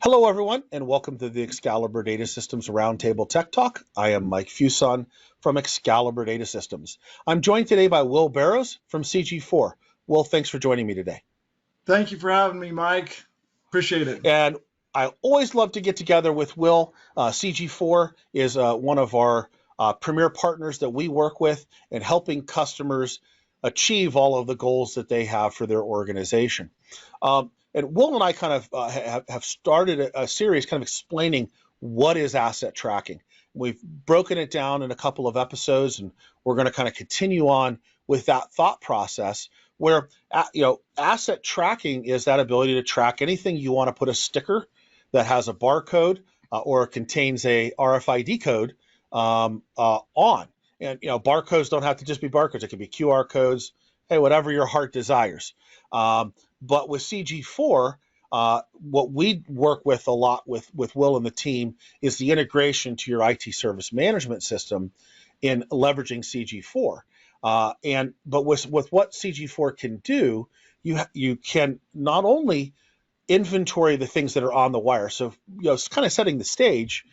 Hello, everyone, and welcome to the Excalibur Data Systems Roundtable Tech Talk. I am Mike Fuson from Excalibur Data Systems. I'm joined today by Will Barrowes from CG4. Will, thanks for joining me today. Thank you for having me, Mike. Appreciate it. And I always love to get together with Will. CG4 is one of our premier partners that we work with in helping customers achieve all of the goals that they have for their organization. And Will and I kind of have started a series kind of explaining what is asset tracking. We've broken it down in a couple of episodes, and we're going to kind of continue on with that thought process where, asset tracking is that ability to track anything you want to put a sticker that has a barcode or contains a RFID code on. And, barcodes don't have to just be barcodes. It can be QR codes, hey, whatever your heart desires. But with CG4, what we work with a lot with Will and the team is the integration to your IT service management system in leveraging CG4. But with what CG4 can do, you can not only inventory the things that are on the wire. So, it's kind of setting the stage.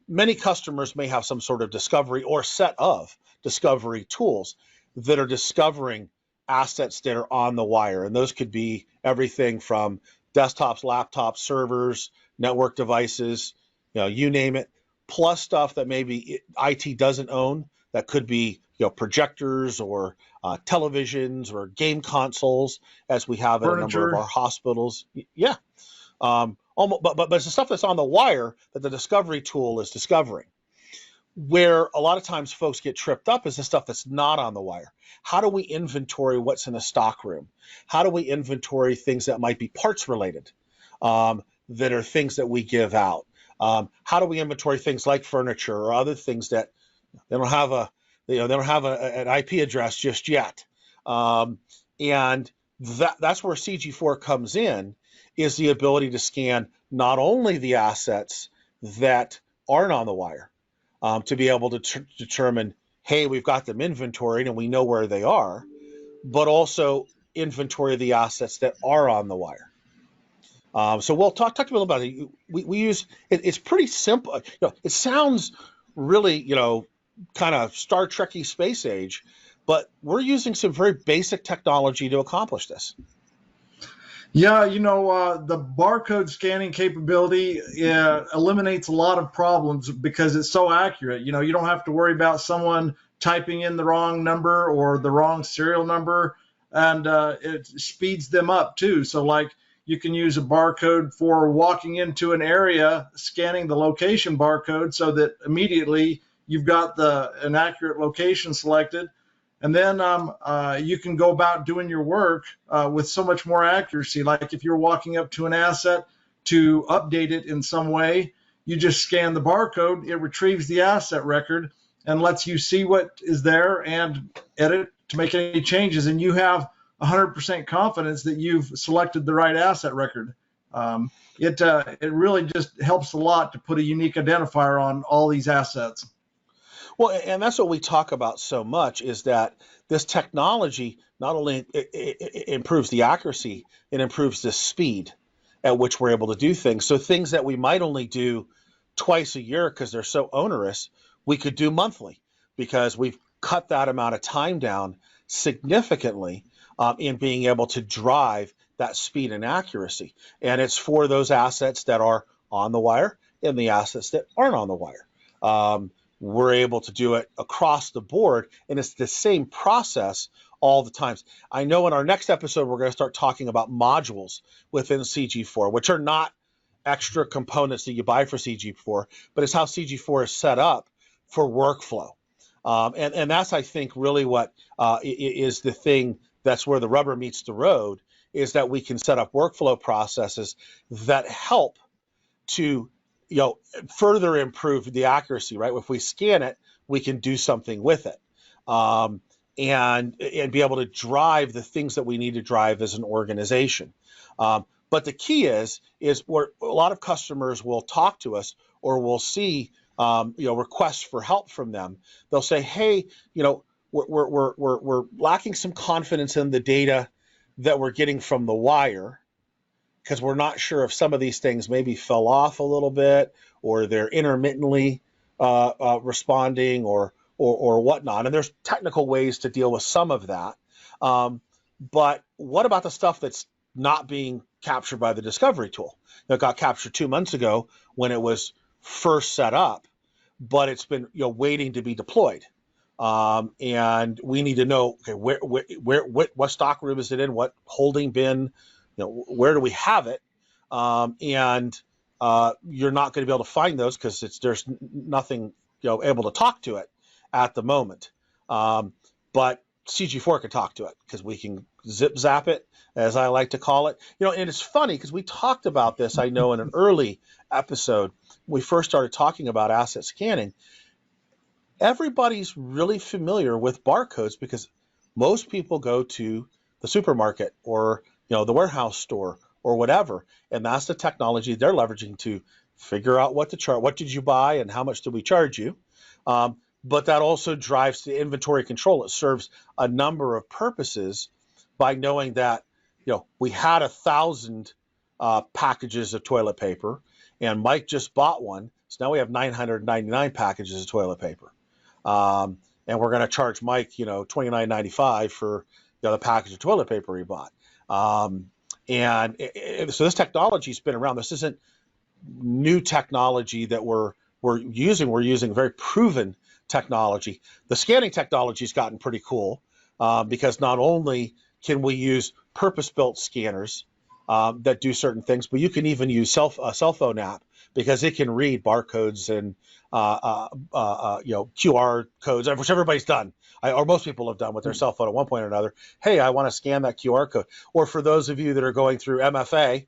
Many customers may have some sort of discovery or set of discovery tools that are discovering assets that are on the wire. And those could be everything from desktops, laptops, servers, network devices, you name it, plus stuff that maybe IT doesn't own. That could be, projectors or televisions or game consoles, as we have in a number of our hospitals. Yeah. But it's the stuff that's on the wire that the discovery tool is discovering. Where a lot of times folks get tripped up is the stuff that's not on the wire. How do we inventory what's in a stock room? How do we inventory things that might be parts related, that are things that we give out? How do we inventory things like furniture or other things that they don't have an IP address just yet? And that's where CG4 comes in, is the ability to scan not only the assets that aren't on the wire, to be able to determine, hey, we've got them inventoried and we know where they are, but also inventory the assets that are on the wire. So we'll talk to you a little about it. We use it. It's pretty simple. It sounds really, kind of Star Trek-y space age, but we're using some very basic technology to accomplish this. Yeah, the barcode scanning capability eliminates a lot of problems because it's so accurate. You don't have to worry about someone typing in the wrong number or the wrong serial number, and it speeds them up too. So like you can use a barcode for walking into an area, scanning the location barcode so that immediately you've got an accurate location selected. And then you can go about doing your work with so much more accuracy. Like if you're walking up to an asset to update it in some way, you just scan the barcode, it retrieves the asset record and lets you see what is there and edit to make any changes. And you have 100% confidence that you've selected the right asset record. It really just helps a lot to put a unique identifier on all these assets. Well, and that's what we talk about so much, is that this technology not only it improves the accuracy, it improves the speed at which we're able to do things. So things that we might only do twice a year because they're so onerous, we could do monthly because we've cut that amount of time down significantly in being able to drive that speed and accuracy. And it's for those assets that are on the wire and the assets that aren't on the wire. We're able to do it across the board, and it's the same process all the times. I know in our next episode, we're going to start talking about modules within CG4, which are not extra components that you buy for CG4, but it's how CG4 is set up for workflow. And that's, I think, really what is the thing that's where the rubber meets the road, is that we can set up workflow processes that help to further improve the accuracy, right? If we scan it, we can do something with it, and be able to drive the things that we need to drive as an organization. But the key is where a lot of customers will talk to us or we'll see, requests for help from them. They'll say, hey, we're lacking some confidence in the data that we're getting from the wire. because we're not sure if some of these things maybe fell off a little bit, or they're intermittently responding, or whatnot. And there's technical ways to deal with some of that. But what about the stuff that's not being captured by the discovery tool? It got captured 2 months ago when it was first set up, but it's been waiting to be deployed. And we need to know, okay, what stock room is it in? What holding bin? Where do we have it? And you're not going to be able to find those because there's nothing able to talk to it at the moment. But CG4 can talk to it because we can zip zap it, as I like to call it. And it's funny because we talked about this, I know, in an early episode. We first started talking about asset scanning. Everybody's really familiar with barcodes because most people go to the supermarket or the warehouse store or whatever, and that's the technology they're leveraging to figure out what to charge. What did you buy and how much did we charge you? But that also drives the inventory control. It serves a number of purposes by knowing that we had 1,000 packages of toilet paper, and Mike just bought one, so now we have 999 packages of toilet paper. And we're going to charge Mike, $29.95 for the package of toilet paper he bought. So this technology's been around. This isn't new technology that we're using. We're using very proven technology. The scanning technology's gotten pretty cool because not only can we use purpose-built scanners that do certain things, but you can even use a cell phone app because it can read barcodes and QR codes, which everybody's done, or most people have done with their cell phone at one point or another. Hey, I want to scan that QR code. Or for those of you that are going through MFA,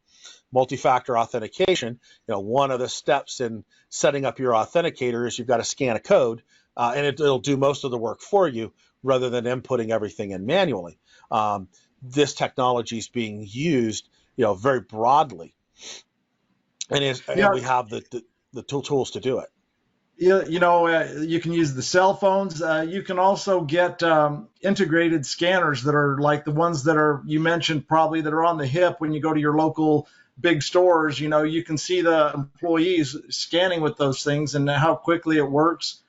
multi-factor authentication, one of the steps in setting up your authenticator is you've got to scan a code, and it'll do most of the work for you rather than inputting everything in manually. This technology is being used, very broadly, and we have the tools to do it. You can use the cell phones. You can also get integrated scanners that are like the ones that you mentioned, probably that are on the hip when you go to your local big stores. You can see the employees scanning with those things and how quickly it works.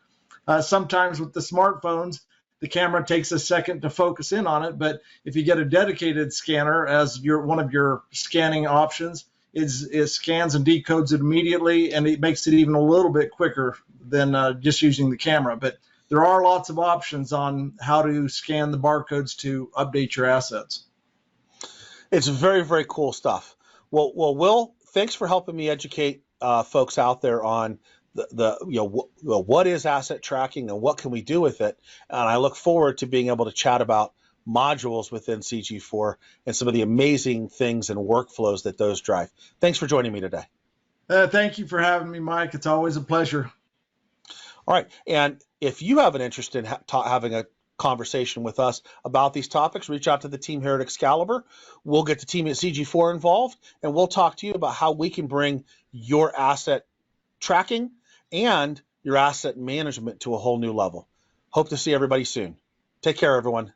Sometimes with the smartphones, the camera takes a second to focus in on it, but if you get a dedicated scanner as one of your scanning options, it scans and decodes it immediately, and it makes it even a little bit quicker than just using the camera. But there are lots of options on how to scan the barcodes to update your assets. It's very, very cool stuff. Well, Will, thanks for helping me educate folks out there on what is asset tracking and what can we do with it. And I look forward to being able to chat about modules within CG4 and some of the amazing things and workflows that those drive. Thanks for joining me today. Thank you for having me, Mike. It's always a pleasure. All right. And if you have an interest in having a conversation with us about these topics, reach out to the team here at Excalibur. We'll get the team at CG4 involved, and we'll talk to you about how we can bring your asset tracking and your asset management to a whole new level. Hope to see everybody soon. Take care, everyone.